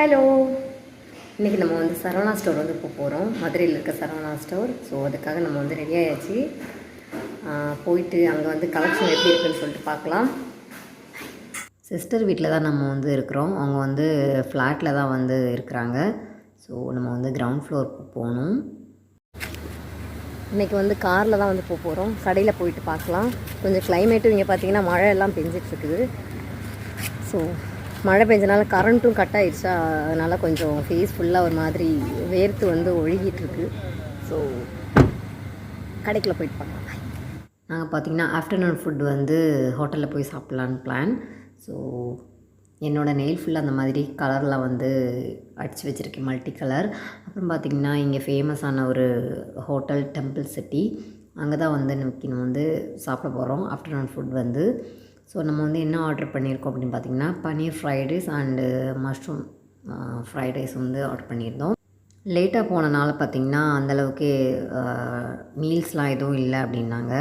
Hello, இன்றைக்கி நம்ம வந்து சரவணா ஸ்டோர் வந்து போகிறோம். மதுரையில் இருக்க சரவணா ஸ்டோர். ஸோ அதுக்காக நம்ம வந்து ரெடி ஆயாச்சு. போயிட்டு அங்கே வந்து கலெக்ஷன் எப்படி இருக்குன்னு சொல்லிட்டு பார்க்கலாம். சிஸ்டர் வீட்டில் தான் நம்ம வந்து இருக்கிறோம். அவங்க வந்து ஃப்ளாட்டில் தான் வந்து இருக்கிறாங்க. ஸோ நம்ம வந்து கிரவுண்ட் ஃப்ளோருக்கு போகணும். இன்றைக்கி வந்து காரில் தான் வந்து போகிறோம். கடையில் போயிட்டு பார்க்கலாம். கொஞ்சம் கிளைமேட்டும் இங்கே பார்த்தீங்கன்னா மழை எல்லாம் பெஞ்சிட்ருக்குது. ஸோ மழை பெஞ்சனால கரண்ட்டும் கட் ஆகிடுச்சா, அதனால் கொஞ்சம் ஃபேஸ் ஃபுல்லாக ஒரு மாதிரி வேர்த்து வந்து ஒழுகிட்டுருக்கு. ஸோ கடைக்குள்ளே போயிட்டு பார்க்கலாம். நாங்கள் பார்த்திங்கன்னா ஆஃப்டர்நூன் ஃபுட் வந்து ஹோட்டலில் போய் சாப்பிட்லான்னு பிளான். ஸோ என்னோடய நெயில் ஃபுல்லாக அந்த மாதிரி கலரில் வந்து அடித்து வச்சுருக்கேன், மல்டி கலர். அப்புறம் பார்த்திங்கன்னா இங்கே ஃபேமஸான ஒரு ஹோட்டல் டெம்பிள் சிட்டி, அங்கே தான் வந்து நம்ம வந்து சாப்பிட போகிறோம் ஆஃப்டர்நூன் ஃபுட் வந்து. ஸோ நம்ம வந்து என்ன ஆர்டர் பண்ணியிருக்கோம் அப்படின்னு பார்த்திங்கன்னா paneer fried rice and mushroom fried rice வந்து ஆர்டர் பண்ணியிருந்தோம். லேட்டாக போனனால பார்த்திங்கன்னா அந்தளவுக்கு மீல்ஸ்லாம் எதுவும் இல்லை அப்படின்னாங்க.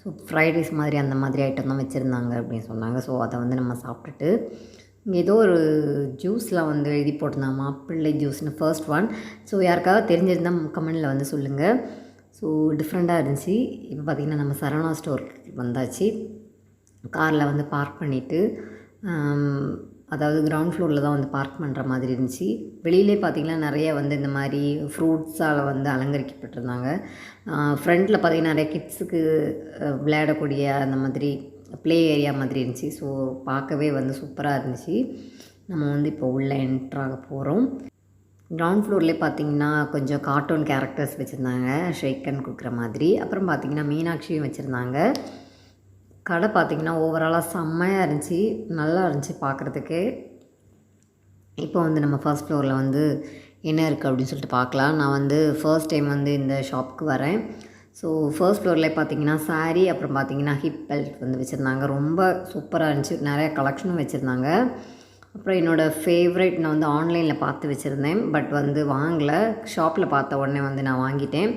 ஸோ ஃப்ரைட் ரைஸ் மாதிரி அந்த மாதிரி ஐட்டம் தான் வச்சுருந்தாங்க அப்படின்னு சொன்னாங்க. ஸோ அதை வந்து நம்ம சாப்பிட்டுட்டு இங்கே ஏதோ ஒரு ஜூஸில் வந்து எழுதி போட்டிருந்தாங்க, மாப்பிள்ளை ஜூஸ்னு ஃபர்ஸ்ட் ஒன். ஸோ யாருக்காவது தெரிஞ்சிருந்தால் கமெண்டில் வந்து சொல்லுங்கள். ஸோ டிஃப்ரெண்ட்டாக இருந்துச்சு. இப்போ பார்த்திங்கன்னா நம்ம சரவணா ஸ்டோருக்கு வந்தாச்சு. காரில் வந்து பார்க் பண்ணிவிட்டு, அதாவது கிரவுண்ட் ஃப்ளோரில் தான் வந்து பார்க் பண்ணுற மாதிரி இருந்துச்சு. வெளியிலே பார்த்திங்கன்னா நிறைய வந்து இந்த மாதிரி ஃப்ரூட்ஸால் வந்து அலங்கரிக்கப்பட்டிருந்தாங்க. ஃப்ரண்ட்டில் பார்த்திங்கன்னா நிறைய கிட்ஸுக்கு விளையாடக்கூடிய அந்த மாதிரி ப்ளே ஏரியா மாதிரி இருந்துச்சு. ஸோ பார்க்கவே வந்து சூப்பராக இருந்துச்சு. நம்ம வந்து இப்போ உள்ளே என்ட்ராக போகிறோம். கிரவுண்ட் ஃப்ளோர்லேயே பார்த்திங்கன்னா கொஞ்சம் கார்ட்டூன் கேரக்டர்ஸ் வச்சுருந்தாங்க, ஷேக்கன் கொடுக்குற மாதிரி. அப்புறம் பார்த்திங்கன்னா மீனாட்சியும் வச்சுருந்தாங்க. கடை பார்த்திங்கன்னா ஓவராலாக செம்மையாக இருந்துச்சு, நல்லா இருந்துச்சு பார்க்குறதுக்கு. இப்போ வந்து நம்ம ஃபர்ஸ்ட் ஃப்ளோரில் வந்து என்ன இருக்குது அப்படின்னு சொல்லிட்டு பார்க்கலாம். நான் வந்து ஃபர்ஸ்ட் டைம் வந்து இந்த ஷாப்புக்கு வரேன். ஸோ ஃபர்ஸ்ட் ஃப்ளோர்லேயே பார்த்திங்கன்னா சாரீ, அப்புறம் பார்த்திங்கன்னா ஹிப் பெல்ட் வந்து வச்சுருந்தாங்க. ரொம்ப சூப்பராக இருந்துச்சு. நிறைய கலெக்ஷனும் வச்சுருந்தாங்க. அப்புறம் என்னோடய ஃபேவரட் நான் வந்து ஆன்லைனில் பார்த்து வச்சுருந்தேன், பட் வந்து வாங்கலை. ஷாப்பில் பார்த்த உடனே வந்து நான் வாங்கிட்டேன்.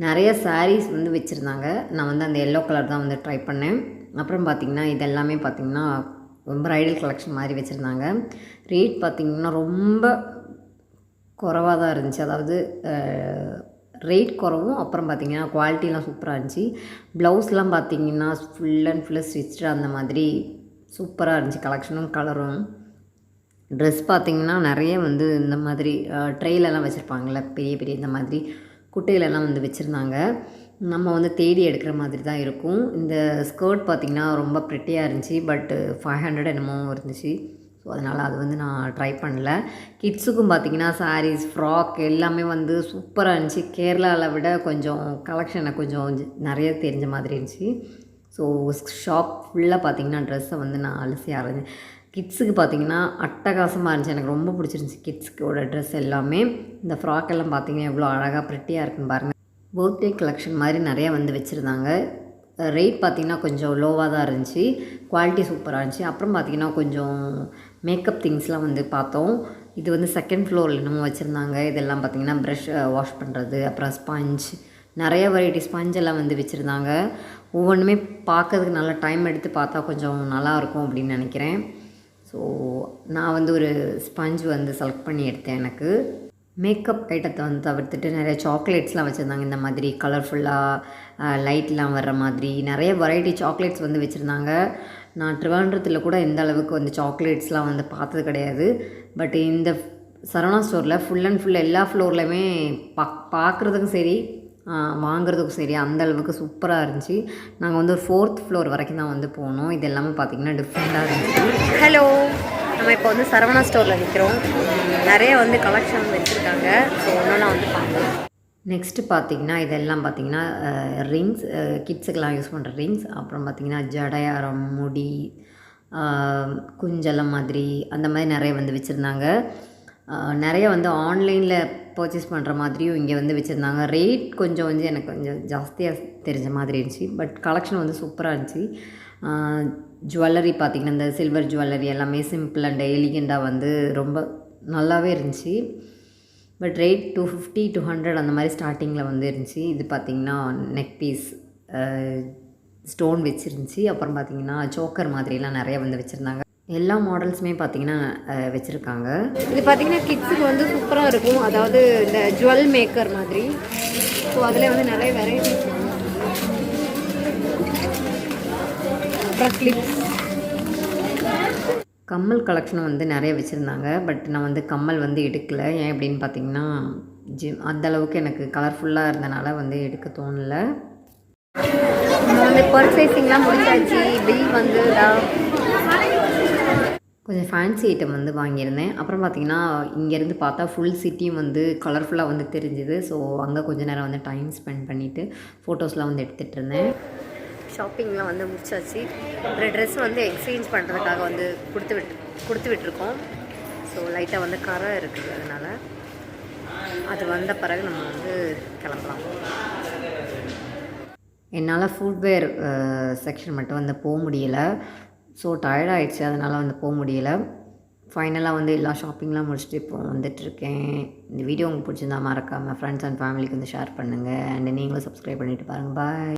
நிறைய சாரீஸ் வந்து வச்சுருந்தாங்க. நான் வந்து அந்த எல்லோ கலர் தான் வந்து ட்ரை பண்ணேன். அப்புறம் பார்த்திங்கன்னா இதெல்லாமே பார்த்திங்கன்னா ப்ரைடல் கலெக்ஷன் மாதிரி வச்சுருந்தாங்க. ரேட் பார்த்திங்கன்னா ரொம்ப குறைவாக தான் இருந்துச்சு. அதாவது ரேட் குறவும், அப்புறம் பார்த்திங்கன்னா குவாலிட்டிலாம் சூப்பராக இருந்துச்சு. ப்ளவுஸ்லாம் பார்த்திங்கன்னா ஃபுல் அண்ட் ஃபுல்லாக ஸ்டிச்டு அந்த மாதிரி சூப்பராக இருந்துச்சு கலெக்ஷனும் கலரும். ட்ரெஸ் பார்த்திங்கன்னா நிறைய வந்து இந்த மாதிரி ட்ரெயிலெல்லாம் வச்சுருப்பாங்கள்ல, பெரிய பெரிய இந்த மாதிரி குட்டையிலெல்லாம் வந்து வச்சுருந்தாங்க. நம்ம வந்து தேடி எடுக்கிற மாதிரி தான் இருக்கும். இந்த ஸ்கர்ட் பார்த்திங்கன்னா ரொம்ப ப்ரிட்டியாக இருந்துச்சு, பட் 500 என்னமோ இருந்துச்சு. ஸோ அதனால் அது வந்து நான் ட்ரை பண்ணல. கிட்ஸுக்கும் பார்த்திங்கன்னா சாரீஸ், ஃப்ராக் எல்லாமே வந்து சூப்பராக இருந்துச்சு. கேரளாவில் விட கொஞ்சம் கலெக்ஷனை கொஞ்சம் நிறைய தெரிஞ்ச மாதிரி இருந்துச்சு. ஸோ ஷாப் ஃபுல்லாக பார்த்திங்கன்னா ட்ரெஸ்ஸை வந்து நான் அலசி ஆரம்பிச்சேன். கிட்ஸுக்கு பார்த்திங்கன்னா அட்டகாசமாக இருந்துச்சு. எனக்கு ரொம்ப பிடிச்சிருந்துச்சி கிட்ஸுக்கோட ட்ரெஸ் எல்லாமே. இந்த ஃப்ராக் எல்லாம் பார்த்திங்கன்னா எவ்வளோ அழகாக ப்ரிட்டியாக இருக்குன்னு பாருங்கள். பர்த்டே கலெக்ஷன் மாதிரி நிறையா வந்து வச்சுருந்தாங்க. ரேட் பார்த்திங்கன்னா கொஞ்சம் லோவாக தான் இருந்துச்சு, குவாலிட்டி சூப்பராக இருந்துச்சு. அப்புறம் பார்த்திங்கன்னா கொஞ்சம் மேக்கப் திங்ஸ்லாம் வந்து பார்த்தோம். இது வந்து செகண்ட் ஃப்ளோரில் இன்னமும் வச்சுருந்தாங்க. இதெல்லாம் பார்த்திங்கன்னா ப்ரஷ் வாஷ் பண்ணுறது, அப்புறம் ஸ்பஞ்ச், நிறைய வெரைட்டி ஸ்பஞ்செல்லாம் வந்து வச்சுருந்தாங்க. ஒவ்வொன்றுமே பார்க்கறதுக்கு நல்லா டைம் எடுத்து பார்த்தா கொஞ்சம் நல்லாயிருக்கும் அப்படின்னு நினைக்கிறேன். ஸோ நான் வந்து ஒரு ஸ்பஞ்ச் வந்து செலக்ட் பண்ணி எடுத்தேன். எனக்கு மேக்கப் ஐட்டத்தை வந்து தவிர்த்துட்டு நிறைய சாக்லேட்ஸ்லாம் வச்சுருந்தாங்க. இந்த மாதிரி கலர்ஃபுல்லாக லைட்லாம் வர்ற மாதிரி நிறைய வெரைட்டி சாக்லேட்ஸ் வந்து வச்சுருந்தாங்க. நான் ட்ரிவாண்ட்ரத்தில் கூட இந்த அளவுக்கு வந்து சாக்லேட்ஸ்லாம் வந்து பார்த்தது கிடையாது. பட் இந்த சரவணா ஸ்டோரில் ஃபுல் அண்ட் ஃபுல் எல்லா ஃப்ளோர்லையுமே பார்க்குறதுக்கும் சரி வாங்குறதுக்கும் சரி அந்த அளவுக்கு சூப்பராக இருந்துச்சு. நாங்கள் வந்து ஒரு 4th ஃப்ளோர் வரைக்கும் தான் வந்து போனோம். இது எல்லாமே பார்த்திங்கன்னா டிஃப்ரெண்ட்டாக இருந்துச்சு. ஹலோ, நம்ம இப்போ வந்து சரவணா ஸ்டோரில் நிற்கிறோம். நிறைய வந்து கலெக்ஷன் வச்சுருக்காங்க. ஸோ ஒன்றா வந்து பார்க்கலாம். நெக்ஸ்ட்டு பார்த்திங்கன்னா இதெல்லாம் பார்த்திங்கன்னா ரிங்ஸ், கிட்ஸுக்கெல்லாம் யூஸ் பண்ணுற ரிங்ஸ். அப்புறம் பார்த்திங்கன்னா ஜடையாரம், முடி, குஞ்சலம் மாதிரி அந்த மாதிரி நிறைய வந்து வச்சுருந்தாங்க. நிறைய வந்து ஆன்லைனில் பர்ச்சேஸ் பண்ணுற மாதிரியும் இங்கே வந்து வச்சுருந்தாங்க. ரேட் கொஞ்சம் வந்து எனக்கு கொஞ்சம் ஜாஸ்தியாக தெரிஞ்ச மாதிரி இருந்துச்சு, பட் கலெக்ஷன் வந்து சூப்பராக இருந்துச்சு. ஜுவல்லரி பார்த்திங்கன்னா இந்த சில்வர் ஜுவல்லரி எல்லாமே சிம்பிள் அண்ட் எலிகெண்ட்டாக வந்து ரொம்ப நல்லாவே இருந்துச்சு. பட் ரேட் 250 200 அந்த மாதிரி ஸ்டார்டிங்கில் வந்து இருந்துச்சு. இது பார்த்திங்கன்னா நெக் பீஸ் ஸ்டோன் வச்சுருந்துச்சி. அப்புறம் பார்த்திங்கன்னா சோக்கர் மாதிரிலாம் நிறைய வந்து வச்சுருந்தாங்க. எல்லா மாடல்ஸுமே பார்த்திங்கன்னா வச்சுருக்காங்க. இது பார்த்திங்கன்னா கிட்ஸுக்கு வந்து சூப்பராக இருக்கும். அதாவது இந்த ஜுவல் மேக்கர் மாதிரி. ஸோ அதில் வந்து நிறைய வெரைட்டிஸ் அப்புறம் கிளிப்ஸ், கம்மல் கலெக்ஷனும் வந்து நிறைய வச்சுருந்தாங்க. பட் நான் வந்து கம்மல் வந்து எடுக்கலை. ஏன் அப்படின்னு பார்த்திங்கன்னா அந்தளவுக்கு எனக்கு கலர்ஃபுல்லாக இருந்தனால வந்து எடுக்க தோணலை. வந்து பர்ச்சேசிங்லாம் முடிச்சாச்சு. பில் வந்து கொஞ்சம் ஃபேன்சி ஐட்டம் வந்து வாங்கியிருந்தேன். அப்புறம் பார்த்திங்கன்னா இங்கேருந்து பார்த்தா ஃபுல் சிட்டியும் வந்து கலர்ஃபுல்லாக வந்து தெரிஞ்சுது. ஸோ அங்கே கொஞ்சம் நேரம் வந்து டைம் ஸ்பெண்ட் பண்ணிவிட்டு ஃபோட்டோஸ்லாம் வந்து எடுத்துகிட்டு இருந்தேன். ஷாப்பிங்லாம் வந்து முடிச்சாச்சு. ஒரு ட்ரெஸ் வந்து எக்ஸ்சேஞ்ச் பண்ணுறதுக்காக வந்து கொடுத்து விட்டுருக்கோம். ஸோ லைட்டாக வந்து கரை இருக்குது, அதனால் அது வந்த பிறகு நம்ம வந்து கிளம்பலாம். என்னால் ஃபுட்வேர் செக்ஷன் மட்டும் வந்து போக முடியலை. ஸோ டயர்ட் ஆகிடுச்சு, அதனால் வந்து போக முடியலை. ஃபைனலாக வந்து எல்லா ஷாப்பிங்லாம் முடிச்சுட்டு இப்போ வந்துட்டுருக்கேன். இந்த வீடியோ உங்களுக்கு பிடிச்சிருந்தா மறக்காமல் ஃப்ரெண்ட்ஸ் அண்ட் ஃபேமிலிக்கு வந்து ஷேர் பண்ணுங்கள். அண்ட் நீங்களும் சப்ஸ்கிரைப் பண்ணிவிட்டு பாருங்கள். பாய்.